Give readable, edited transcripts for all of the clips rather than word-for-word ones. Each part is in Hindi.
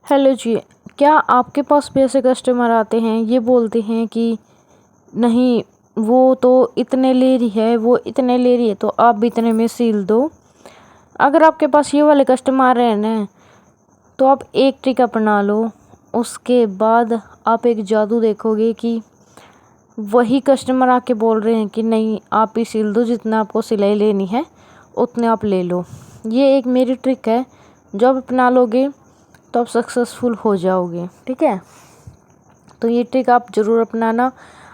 हेलो जी। क्या आपके पास भी ऐसे कस्टमर आते हैं, ये बोलते हैं कि नहीं वो तो इतने ले रही है, वो इतने ले रही है तो आप भी इतने में सील दो। अगर आपके पास ये वाले कस्टमर आ रहे हैं ना, तो आप एक ट्रिक अपना लो। उसके बाद आप एक जादू देखोगे कि वही कस्टमर आके बोल रहे हैं कि नहीं आप ही सिल दो, जितना आपको सिलाई लेनी है उतने आप ले लो। ये एक मेरी ट्रिक है, जो आप अपना लोगे तो आप सक्सेसफुल हो जाओगे। ठीक है, तो ये ट्रिक आप ज़रूर अपनाना।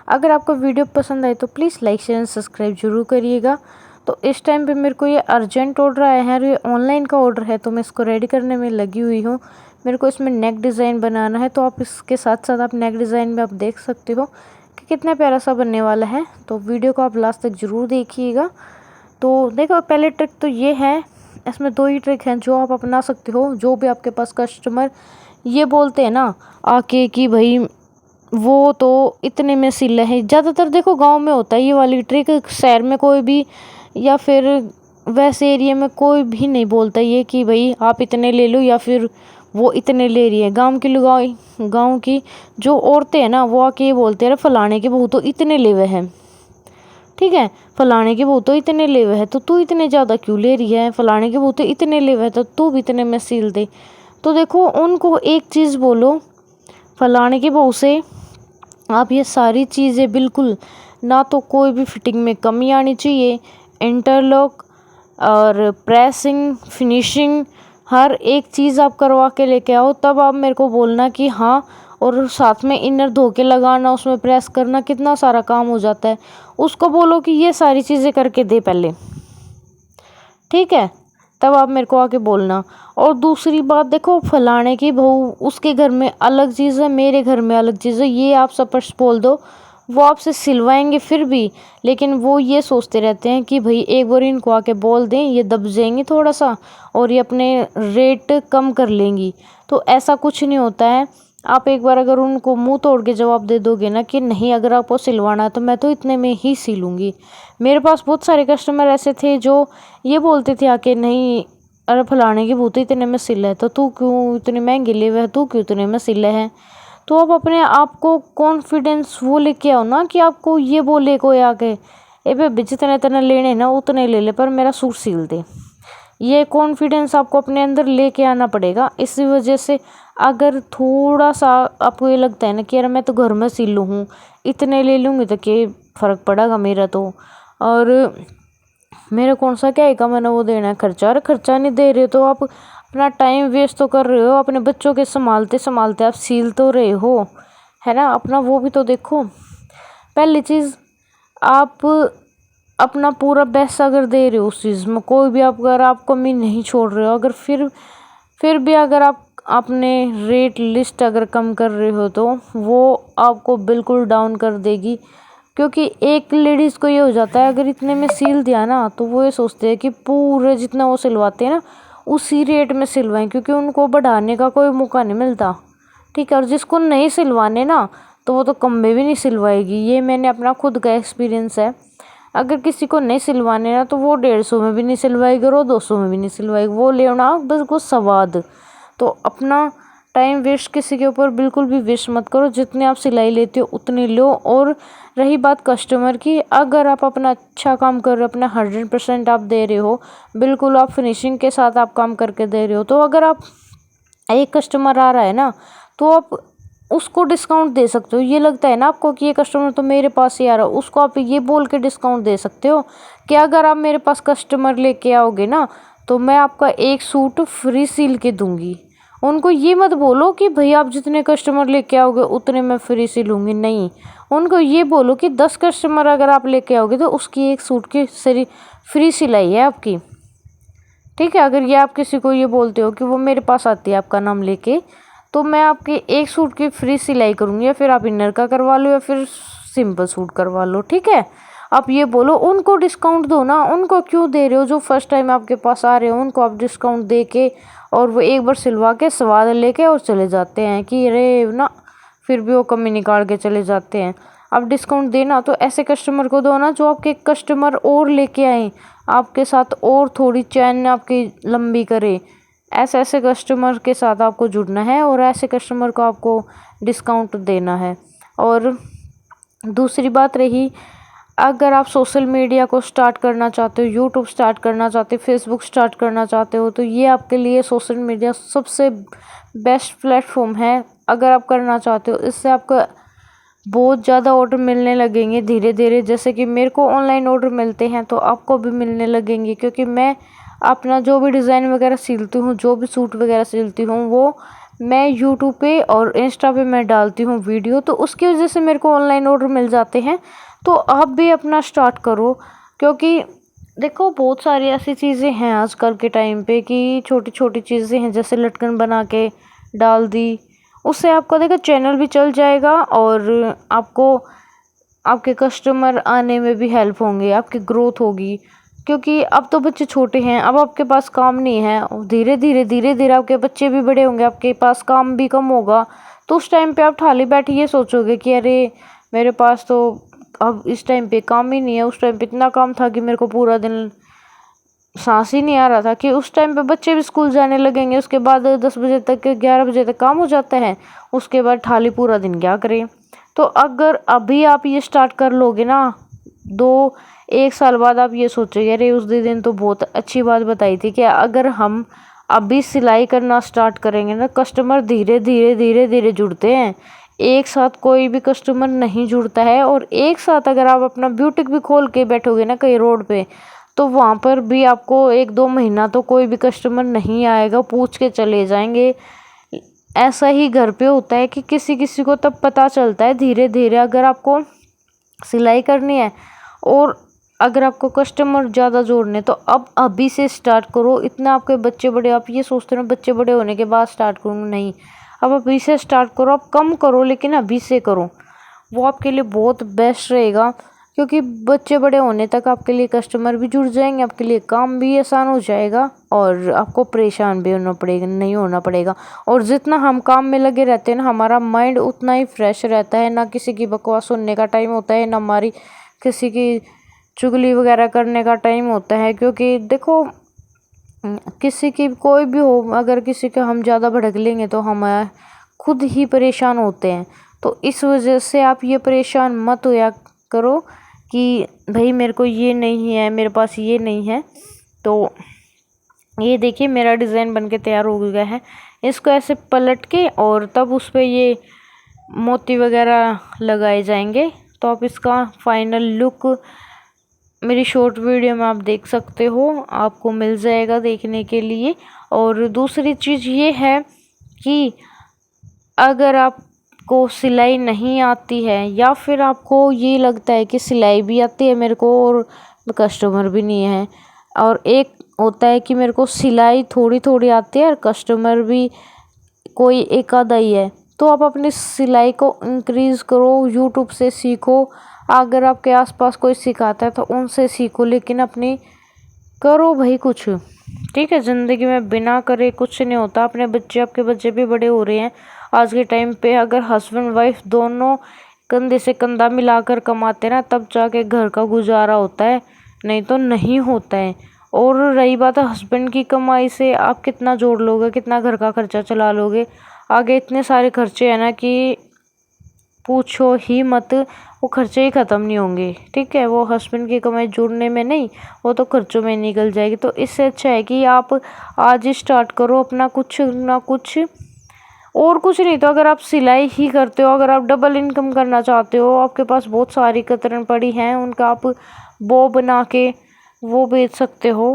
अगर आपको वीडियो पसंद आए तो please like share and subscribe ज़रूर करिएगा। तो इस टाइम पे मेरे को ये अर्जेंट ऑर्डर आया है और ये ऑनलाइन का ऑर्डर है, तो मैं इसको रेडी करने में लगी हुई हूँ। मेरे को इसमें नेक डिज़ाइन बनाना है, तो आप इसके साथ साथ आप नेक डिज़ाइन में आप देख सकते हो कि कितना प्यारा सा बनने वाला है। तो वीडियो को आप लास्ट तक ज़रूर देखिएगा। तो देखो, पहले ट्रिक तो ये है, इसमें दो ही ट्रिक हैं जो आप अपना सकते हो। जो भी आपके पास कस्टमर ये बोलते हैं ना आके कि भाई वो तो इतने में सिल है, ज़्यादातर देखो गांव में होता है ये वाली ट्रिक। शहर में कोई भी या फिर वैसे एरिया में कोई भी नहीं बोलता ये कि भाई आप इतने ले लो या फिर वो इतने ले रही है। गांव की जो औरतें हैं ना, वो आके ये बोलते हैं फलाने के बहू तो इतने ले हुए हैं। ठीक है, फलाने के बहू तो इतने ले हुए है तो तू इतने ज़्यादा क्यों ले रही है, फलाने के बहू तो इतने ले हुए है तो तू भी इतने में सिल दे। तो देखो, उनको एक चीज़ बोलो फलाने की बहू से, आप ये सारी चीज़ें बिल्कुल ना, तो कोई भी फिटिंग में कमी आनी चाहिए, इंटरलॉक और प्रेसिंग फिनिशिंग हर एक चीज़ आप करवा के लेके आओ। तब आप मेरे को बोलना कि हाँ, और साथ में इनर धो के लगाना, उसमें प्रेस करना, कितना सारा काम हो जाता है। उसको बोलो कि ये सारी चीज़ें करके दे पहले। ठीक है, तब आप मेरे को आके बोलना। और दूसरी बात देखो, फलाने की बहू उसके घर में अलग चीज़ है, मेरे घर में अलग चीज़ है, ये आप स्पष्ट बोल दो। वो आपसे सिलवाएंगे फिर भी, लेकिन वो ये सोचते रहते हैं कि भाई एक बार इनको आके बोल दें, ये दब जाएंगी थोड़ा सा और ये अपने रेट कम कर लेंगी। तो ऐसा कुछ नहीं होता है। आप एक बार अगर उनको मुंह तोड़ के जवाब दे दोगे ना कि नहीं अगर आपको सिलवाना है तो मैं तो इतने में ही सिलूँगी। मेरे पास बहुत सारे कस्टमर ऐसे थे जो ये बोलते थे आके नहीं अरे फलाने की बहू तो इतने में सिल है तो तू क्यों इतने महंगे ले हुए है, तू क्यों इतने में सिले है। तो आप अपने आप को कॉन्फिडेंस वो लेके आओ ना कि आपको ये बोले कोई आके ए बेबी जितने इतने लेने ना उतने ले ले पर मेरा सूट सिल दे। ये कॉन्फिडेंस आपको अपने अंदर लेके आना पड़ेगा। इसी वजह से अगर थोड़ा सा आपको ये लगता है ना कि यार मैं तो घर में सिल हूँ, इतने ले लूँगी तो क्या फ़र्क पड़ेगा मेरा तो, और मेरा कौन सा क्या है मैंने वो देना है खर्चा, और खर्चा नहीं दे रहे तो आप अपना टाइम वेस्ट तो कर रहे हो। अपने बच्चों के संभालते संभालते आप सील तो रहे हो, है ना, अपना वो भी तो देखो। पहली चीज़, आप अपना पूरा बेस्ट अगर दे रहे हो उस चीज़ में, कोई भी आप अगर आप कमी नहीं छोड़ रहे हो, अगर फिर भी अगर आप अपने रेट लिस्ट अगर कम कर रहे हो तो वो आपको बिल्कुल डाउन कर देगी। क्योंकि एक लेडीज़ को ये हो जाता है अगर इतने में सील दिया ना तो वो ये सोचते हैं कि पूरे जितना वो सिलवाते हैं ना उसी रेट में सिलवाएं, क्योंकि उनको बढ़ाने का कोई मौका नहीं मिलता। ठीक है, और जिसको नहीं सिलवाने ना तो वो तो कम में भी नहीं सिलवाएगी। ये मैंने अपना खुद का एक्सपीरियंस है। अगर किसी को नहीं सिलवाने ना तो वो 150 में भी नहीं सिलवाएगी और 200 में भी नहीं सिलवाएगी। वो लेना बस वो स्वाद। तो अपना टाइम वेस्ट किसी के ऊपर बिल्कुल भी वेस्ट मत करो। जितने आप सिलाई लेते हो उतनी लो। और रही बात कस्टमर की, अगर आप अपना अच्छा काम कर रहे हो, अपना 100% आप दे रहे हो, बिल्कुल आप फिनिशिंग के साथ आप काम करके दे रहे हो, तो अगर आप एक कस्टमर आ रहा है ना तो आप उसको डिस्काउंट दे सकते हो। ये लगता है ना आपको कि ये कस्टमर तो मेरे पास ही आ रहा है, उसको आप ये बोल के डिस्काउंट दे सकते हो कि अगर आप मेरे पास कस्टमर लेके आओगे ना तो मैं आपका एक सूट फ्री सिल के दूंगी। उनको ये मत बोलो कि भाई आप जितने कस्टमर लेके आओगे उतने मैं फ्री सिलूँगी, नहीं। उनको ये बोलो कि 10 कस्टमर अगर आप लेके आओगे तो उसकी एक सूट की फ्री सिलाई है आपकी। ठीक है, अगर ये आप किसी को ये बोलते हो कि वो मेरे पास आती है आपका नाम लेके तो मैं आपके एक सूट की फ्री सिलाई करूँगी, या फिर आप इनर का करवा लो या फिर सिंपल सूट करवा लो। ठीक है, आप ये बोलो, उनको डिस्काउंट दो ना। उनको क्यों दे रहे हो, जो फर्स्ट टाइम आपके पास आ रहे हो उनको आप डिस्काउंट दे के और वो एक बार सिलवा के स्वाद लेके और चले जाते हैं कि अरे ना, फिर भी वो कमी निकाल के चले जाते हैं। आप डिस्काउंट देना तो ऐसे कस्टमर को दो ना जो आपके कस्टमर और लेके आए, आपके साथ और थोड़ी चैन आपकी लंबी करे। ऐसे ऐसे कस्टमर के साथ आपको जुड़ना है और ऐसे कस्टमर को आपको डिस्काउंट देना है। और दूसरी बात रही, अगर आप सोशल मीडिया को स्टार्ट करना चाहते हो, यूट्यूब स्टार्ट करना चाहते हो, फेसबुक स्टार्ट करना चाहते हो, तो ये आपके लिए सोशल मीडिया सबसे बेस्ट प्लेटफॉर्म है अगर आप करना चाहते हो। इससे आपका बहुत ज़्यादा ऑर्डर मिलने लगेंगे धीरे धीरे। जैसे कि मेरे को ऑनलाइन ऑर्डर मिलते हैं तो आपको भी मिलने लगेंगे, क्योंकि मैं अपना जो भी डिज़ाइन वगैरह सिलती हूँ, जो भी सूट वगैरह सिलती हूँ, वो मैं यूट्यूब पे और इंस्टा पे मैं डालती हूँ वीडियो, तो उसकी वजह से मेरे को ऑनलाइन ऑर्डर मिल जाते हैं। तो आप भी अपना स्टार्ट करो, क्योंकि देखो बहुत सारी ऐसी चीज़ें हैं आजकल के टाइम पे कि छोटी छोटी चीज़ें हैं, जैसे लटकन बना के डाल दी, उससे आपका देखो चैनल भी चल जाएगा और आपको आपके कस्टमर आने में भी हेल्प होंगे, आपकी ग्रोथ होगी। क्योंकि अब तो बच्चे छोटे हैं, अब आपके पास काम नहीं है, धीरे धीरे आपके बच्चे भी बड़े होंगे, आपके पास काम भी कम होगा। तो उस टाइम पे आप खाली बैठे ये सोचोगे कि अरे मेरे पास तो अब इस टाइम पे काम ही नहीं है। उस टाइम पे इतना काम था कि मेरे को पूरा दिन सांस ही नहीं आ रहा था। कि उस टाइम पे बच्चे भी स्कूल जाने लगेंगे, उसके बाद 10 बजे तक 11 बजे तक काम हो जाता है, उसके बाद खाली पूरा दिन क्या करें। तो अगर अभी आप ये स्टार्ट कर लोगे ना, 1 साल बाद आप ये सोचोगे अरे उस दिन तो बहुत अच्छी बात बताई थी कि अगर हम अभी सिलाई करना स्टार्ट करेंगे ना, कस्टमर धीरे धीरे जुड़ते हैं। एक साथ कोई भी कस्टमर नहीं जुड़ता है। और एक साथ अगर आप अपना ब्यूटिक भी खोल के बैठोगे ना कहीं रोड पे, तो वहाँ पर भी आपको 1-2 महीना तो कोई भी कस्टमर नहीं आएगा, पूछ के चले जाएंगे। ऐसा ही घर पे होता है कि किसी किसी को तब पता चलता है धीरे धीरे। अगर आपको सिलाई करनी है और अगर आपको कस्टमर ज़्यादा जोड़ने, तो अब अभी से स्टार्ट करो। इतना आपके बच्चे बड़े, आप ये सोचते हो बच्चे बड़े होने के बाद स्टार्ट करूँगा, नहीं, अब अभी से स्टार्ट करो। आप कम करो लेकिन अभी से करो, वो आपके लिए बहुत बेस्ट रहेगा। क्योंकि बच्चे बड़े होने तक आपके लिए कस्टमर भी जुड़ जाएंगे, आपके लिए काम भी आसान हो जाएगा और आपको परेशान भी नहीं होना पड़ेगा। और जितना हम काम में लगे रहते हैं ना, हमारा माइंड उतना ही फ्रेश रहता है। ना किसी की बकवास सुनने का टाइम होता है, ना हमारी किसी की चुगली वगैरह करने का टाइम होता है। क्योंकि देखो किसी की कोई भी हो, अगर किसी का हम ज़्यादा भड़क लेंगे तो हम खुद ही परेशान होते हैं। तो इस वजह से आप ये परेशान मत होया करो कि भाई मेरे को ये नहीं है, मेरे पास ये नहीं है। तो ये देखिए मेरा डिज़ाइन बन के तैयार हो गया है। इसको ऐसे पलट के और तब उस पर ये मोती वगैरह लगाए जाएंगे। तो आप इसका फाइनल लुक मेरी शॉर्ट वीडियो में आप देख सकते हो, आपको मिल जाएगा देखने के लिए। और दूसरी चीज़ ये है कि अगर आपको सिलाई नहीं आती है या फिर आपको ये लगता है कि सिलाई भी आती है मेरे को और कस्टमर भी नहीं है, और एक होता है कि मेरे को सिलाई थोड़ी थोड़ी आती है और कस्टमर भी कोई एक आधा ही है, तो आप अपनी सिलाई को इंक्रीज़ करो, यूट्यूब से सीखो। अगर आपके आसपास कोई सिखाता है तो उनसे सीखो, लेकिन अपनी करो भाई कुछ। ठीक है, ज़िंदगी में बिना करे कुछ नहीं होता। आपके बच्चे भी बड़े हो रहे हैं आज के टाइम पे। अगर हस्बैंड वाइफ दोनों कंधे से कंधा मिलाकर कमाते ना, तब जाके घर का गुजारा होता है, नहीं तो नहीं होता है। और रही बात है हस्बैंड की कमाई से, आप कितना जोड़ लोगे, कितना घर का खर्चा चला लोगे। आगे इतने सारे खर्चे हैं ना कि पूछो ही मत, वो खर्चे ही ख़त्म नहीं होंगे। ठीक है, वो हस्बैंड की कमाई जोड़ने में नहीं, वो तो खर्चों में निकल जाएगी। तो इससे अच्छा है कि आप आज ही स्टार्ट करो अपना कुछ ना कुछ। और कुछ नहीं तो अगर आप सिलाई ही करते हो, अगर आप डबल इनकम करना चाहते हो, आपके पास बहुत सारी कतरन पड़ी हैं, उनका आप बो बना के वो बेच सकते हो।